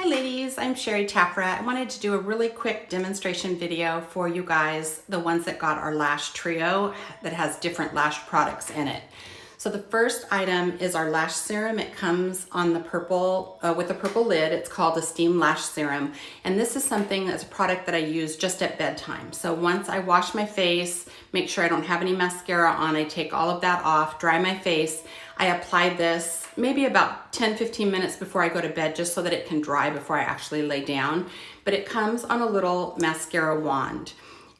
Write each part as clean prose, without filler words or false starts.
Hi ladies, I'm Sherry Tafra. I wanted to do a really quick demonstration video for you guys, the ones that got our lash trio that has different lash products in it. So the first item is our lash serum. It comes on the purple, with a purple lid. It's called a Steam Lash Serum. And this is something that's a product that I use just at bedtime. So once I wash my face, make sure I don't have any mascara on, I take all of that off, dry my face. I apply this maybe about 10-15 minutes before I go to bed just so that it can dry before I actually lay down. But it comes on a little mascara wand.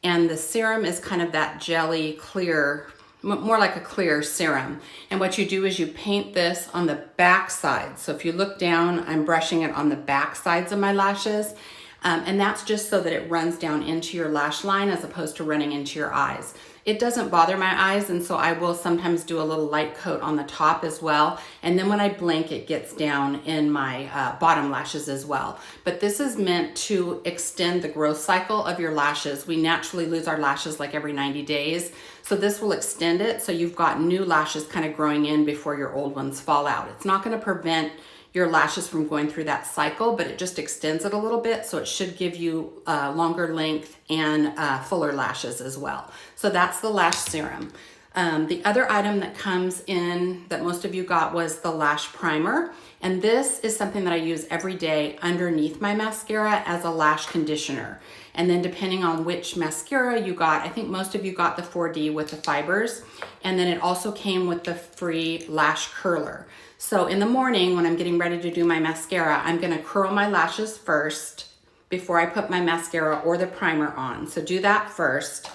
And the serum is kind of that jelly clear, more like a clear serum. And what you do is you paint this on the back side. So if you look down, I'm brushing it on the back sides of my lashes. And that's just so that it runs down into your lash line as opposed to running into your eyes. It doesn't bother my eyes, and so I will sometimes do a little light coat on the top as well. And then when I blink, it gets down in my bottom lashes as well. But this is meant to extend the growth cycle of your lashes. We naturally lose our lashes like every 90 days. So this will extend it so you've got new lashes kind of growing in before your old ones fall out. It's not going to prevent your lashes from going through that cycle, but it just extends it a little bit, so it should give you longer length and fuller lashes as well. So that's the lash serum. The other item that comes in that most of you got was the lash primer, and this is something that I use every day underneath my mascara as a lash conditioner. And then depending on which mascara you got, I think most of you got the 4D with the fibers, and then it also came with the free lash curler. So in the morning when I'm getting ready to do my mascara, I'm gonna curl my lashes first before I put my mascara or the primer on. So do that first.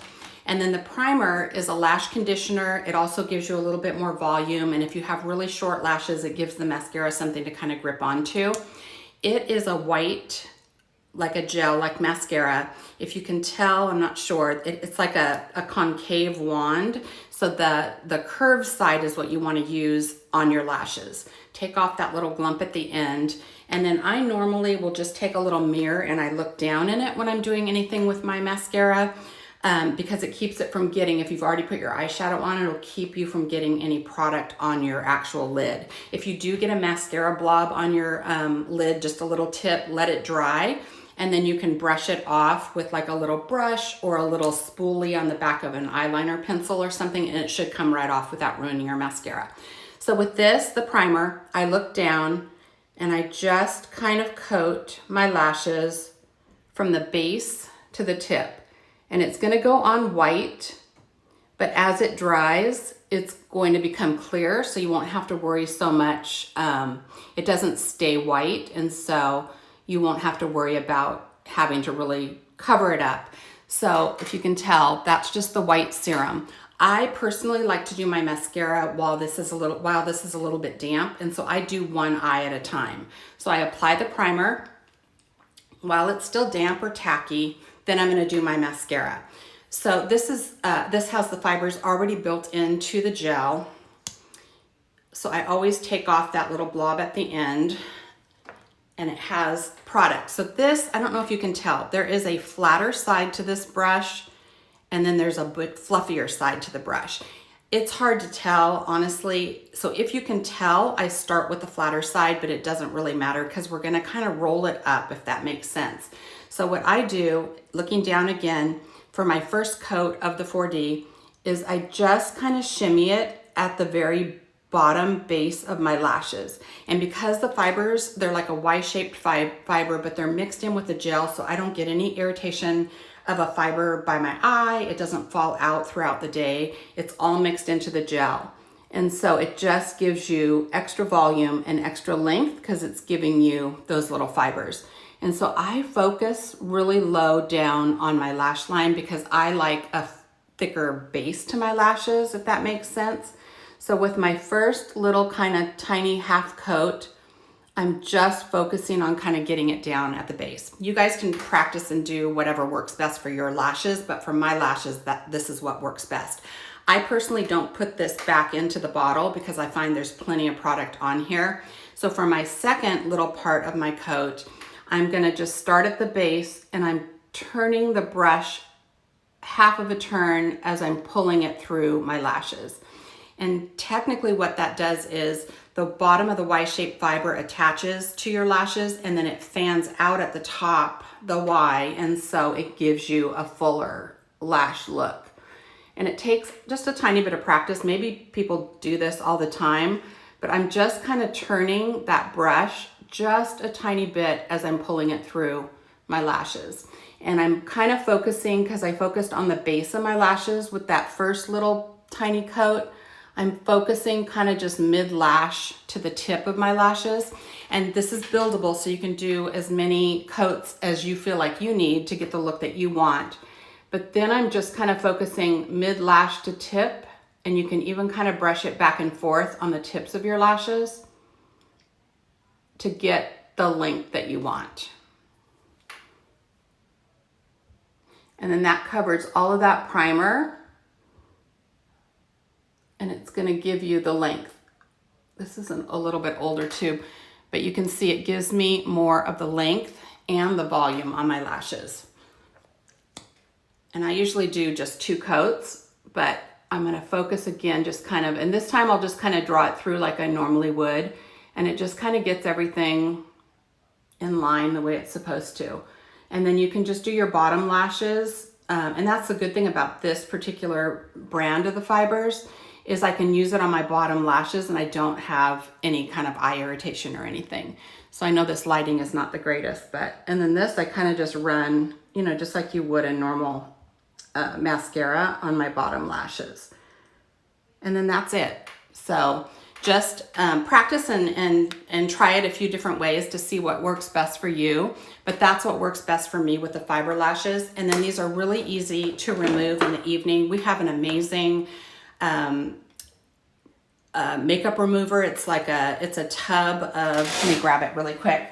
And then the primer is a lash conditioner. It also gives you a little bit more volume. And if you have really short lashes, it gives the mascara something to kind of grip onto. It is a white, like a gel, like mascara. If you can tell, I'm not sure, it's like a concave wand. So the curved side is what you want to use on your lashes. Take off that little glump at the end. And then I normally will just take a little mirror and I look down in it when I'm doing anything with my mascara because it keeps it from getting, if you've already put your eyeshadow on, it'll keep you from getting any product on your actual lid. If you do get a mascara blob on your lid, just a little tip, let it dry. And then you can brush it off with like a little brush or a little spoolie on the back of an eyeliner pencil or something, and it should come right off without ruining your mascara. So with this, the primer, I look down and I just kind of coat my lashes from the base to the tip. And it's gonna go on white, but as it dries, it's going to become clear, so you won't have to worry so much. It doesn't stay white, and so you won't have to worry about having to really cover it up. So if you can tell, that's just the white serum. I personally like to do my mascara while this is a little bit damp, and so I do one eye at a time. So I apply the primer while it's still damp or tacky, then I'm gonna do my mascara. So this has the fibers already built into the gel. So I always take off that little blob at the end, and it has product. So this, I don't know if you can tell, there is a flatter side to this brush, and then there's a bit fluffier side to the brush. It's hard to tell, honestly. So if you can tell, I start with the flatter side, but it doesn't really matter because we're gonna kind of roll it up, if that makes sense. So what I do, looking down again, for my first coat of the 4D, is I just kind of shimmy it at the very bottom base of my lashes. And because the fibers, they're like a Y-shaped fiber, but they're mixed in with the gel, so I don't get any irritation of a fiber by my eye. It doesn't fall out throughout the day. It's all mixed into the gel. And so it just gives you extra volume and extra length because it's giving you those little fibers. And so I focus really low down on my lash line because I like a thicker base to my lashes, if that makes sense. So with my first little kind of tiny half coat, I'm just focusing on kind of getting it down at the base. You guys can practice and do whatever works best for your lashes, but for my lashes, this is what works best. I personally don't put this back into the bottle because I find there's plenty of product on here. So for my second little part of my coat, I'm gonna just start at the base and I'm turning the brush half of a turn as I'm pulling it through my lashes. And technically what that does is the bottom of the Y-shaped fiber attaches to your lashes and then it fans out at the top, the Y, and so it gives you a fuller lash look. And it takes just a tiny bit of practice. Maybe people do this all the time, but I'm just kind of turning that brush just a tiny bit as I'm pulling it through my lashes. And I'm kind of focusing, because I focused on the base of my lashes with that first little tiny coat, I'm focusing kind of just mid-lash to the tip of my lashes. And this is buildable, so you can do as many coats as you feel like you need to get the look that you want. But then I'm just kind of focusing mid-lash to tip, and you can even kind of brush it back and forth on the tips of your lashes to get the length that you want. And then that covers all of that primer, and it's going to give you the length. This is a little bit older too, but you can see it gives me more of the length and the volume on my lashes. And I usually do just 2 coats, but I'm going to focus again, just kind of, and this time I'll just kind of draw it through like I normally would, and it just kind of gets everything in line the way it's supposed to. And then you can just do your bottom lashes. And that's the good thing about this particular brand of the fibers, is I can use it on my bottom lashes and I don't have any kind of eye irritation or anything. So I know this lighting is not the greatest, but, and then this, I kind of just run, you know, just like you would a normal mascara on my bottom lashes. And then that's it. So just practice and try it a few different ways to see what works best for you. But that's what works best for me with the fiber lashes. And then these are really easy to remove in the evening. We have an amazing makeup remover. It's like it's a tub of, let me grab it really quick.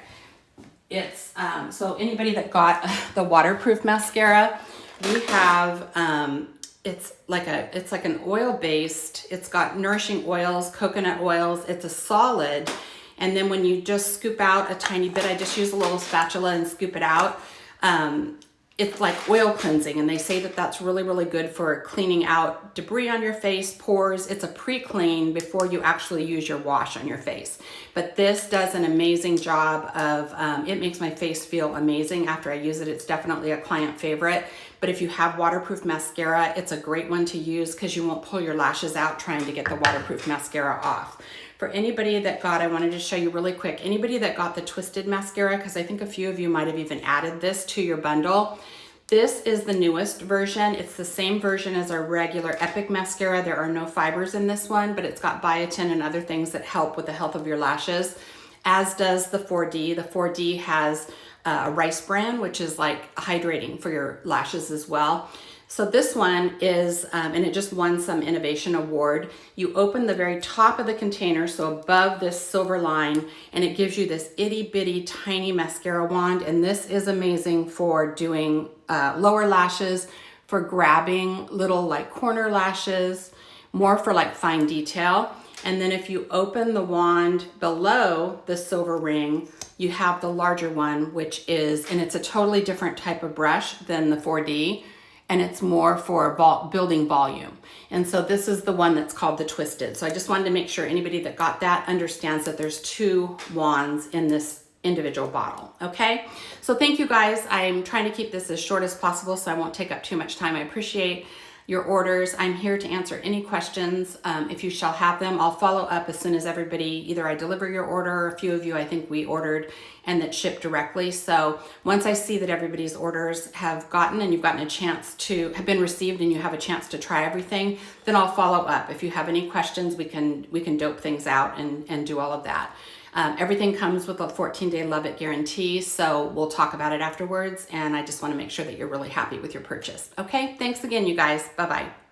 It's, so anybody that got the waterproof mascara, we have, it's like an oil-based, it's got nourishing oils, coconut oils, it's a solid. And then when you just scoop out a tiny bit, I just use a little spatula and scoop it out. It's like oil cleansing, and they say that that's really, really good for cleaning out debris on your face, pores. It's a pre-clean before you actually use your wash on your face. But this does an amazing job of, it makes my face feel amazing after I use it. It's definitely a client favorite. But if you have waterproof mascara, it's a great one to use because you won't pull your lashes out trying to get the waterproof mascara off. For anybody that got, I wanted to show you really quick, anybody that got the Twisted mascara, because I think a few of you might have even added this to your bundle. This is the newest version. It's the same version as our regular Epic mascara. There are no fibers in this one, but it's got biotin and other things that help with the health of your lashes, as does the 4D. The 4D has a rice bran, which is like hydrating for your lashes as well. So this one is, and it just won some innovation award. You open the very top of the container, so above this silver line, and it gives you this itty bitty tiny mascara wand. And this is amazing for doing lower lashes, for grabbing little like corner lashes, more for like fine detail. And then if you open the wand below the silver ring, you have the larger one, which is, and it's a totally different type of brush than the 4D. And it's more for building volume. And so this is the one that's called the Twisted. So I just wanted to make sure anybody that got that understands that there's 2 wands in this individual bottle, okay? So thank you guys. I'm trying to keep this as short as possible so I won't take up too much time. I appreciate your orders. I'm here to answer any questions if you shall have them. I'll follow up as soon as everybody, either I deliver your order, or a few of you I think we ordered and that shipped directly. So once I see that everybody's orders have gotten and you've gotten a chance to, have been received and you have a chance to try everything, then I'll follow up. If you have any questions, we can dope things out and do all of that. Everything comes with a 14-day love it guarantee, so we'll talk about it afterwards, and I just want to make sure that you're really happy with your purchase. Okay, thanks again, you guys. Bye-bye.